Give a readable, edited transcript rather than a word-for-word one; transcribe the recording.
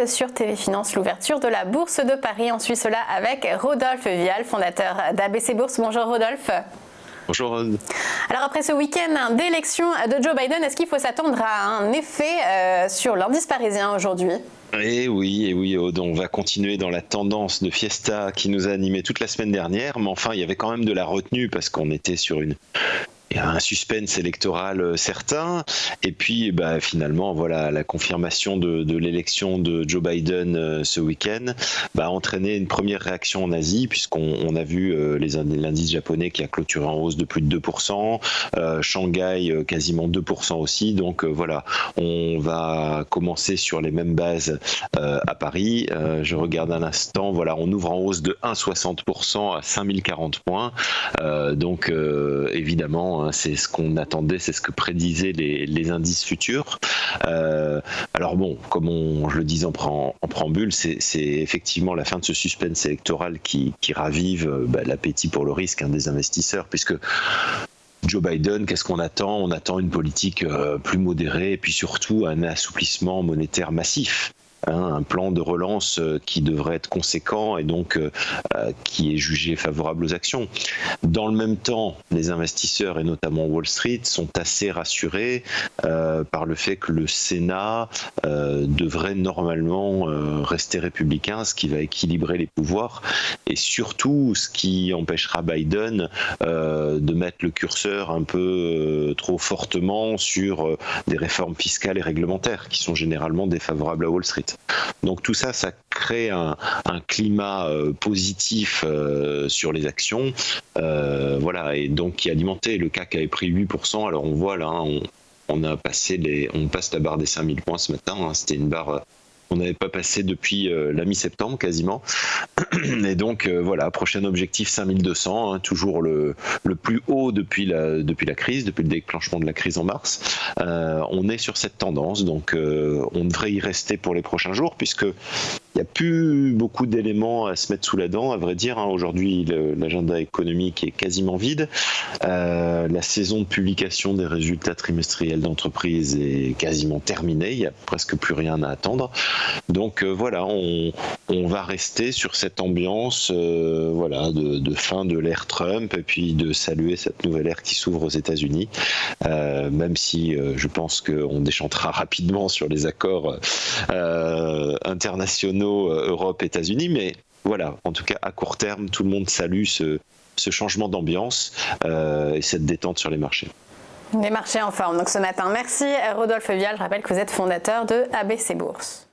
sur TV Finance l'ouverture de la Bourse de Paris. On suit cela avec Rodolphe Vial, fondateur d'ABC Bourse. Bonjour Rodolphe. Bonjour. Alors après ce week-end d'élection de Joe Biden, est-ce qu'il faut s'attendre à un effet sur l'indice parisien aujourd'hui ? Et oui, Aude, on va continuer dans la tendance de fiesta qui nous a animés toute la semaine dernière, mais enfin il y avait quand même de la retenue parce qu'on était sur un suspense électoral certain, et puis finalement voilà, la confirmation de l'élection de Joe Biden ce week-end a entraîné une première réaction en Asie, puisqu'on a vu l'indice japonais qui a clôturé en hausse de plus de 2%, Shanghai quasiment 2% aussi, donc voilà, on va commencer sur les mêmes bases à Paris. Je regarde un instant, voilà, on ouvre en hausse de 1,60% à 5040 points, donc évidemment c'est ce qu'on attendait, c'est ce que prédisaient les indices futurs. Alors bon, comme je le disais en préambule, c'est effectivement la fin de ce suspense électoral qui ravive l'appétit pour le risque des investisseurs, puisque Joe Biden, qu'est-ce qu'on attend ? On attend une politique plus modérée et puis surtout un assouplissement monétaire massif. Un plan de relance qui devrait être conséquent et donc qui est jugé favorable aux actions. Dans le même temps, les investisseurs et notamment Wall Street sont assez rassurés par le fait que le Sénat devrait normalement rester républicain, ce qui va équilibrer les pouvoirs et surtout ce qui empêchera Biden de mettre le curseur un peu trop fortement sur des réformes fiscales et réglementaires qui sont généralement défavorables à Wall Street. Donc tout ça, ça crée un climat positif sur les actions, voilà, et donc qui alimentait le CAC avait pris 8%. Alors on voit là, on passe la barre des 5000 points ce matin. C'était une barre on n'avait pas passé depuis la mi-septembre quasiment. Et donc voilà, prochain objectif 5200, toujours le plus haut depuis la crise, depuis le déclenchement de la crise en mars. On est sur cette tendance, donc on devrait y rester pour les prochains jours, puisque il n'y a plus beaucoup d'éléments à se mettre sous la dent, à vrai dire. Aujourd'hui, l'agenda économique est quasiment vide. La saison de publication des résultats trimestriels d'entreprise est quasiment terminée. Il n'y a presque plus rien à attendre. Donc voilà, on va rester sur cette ambiance voilà, de fin de l'ère Trump et puis de saluer cette nouvelle ère qui s'ouvre aux États-Unis, même si je pense qu'on déchantera rapidement sur les accords internationaux Europe-États-Unis, mais voilà, en tout cas à court terme, tout le monde salue ce changement d'ambiance et cette détente sur les marchés. Les marchés en forme donc ce matin. Merci Rodolphe Vial, je rappelle que vous êtes fondateur de ABC Bourse.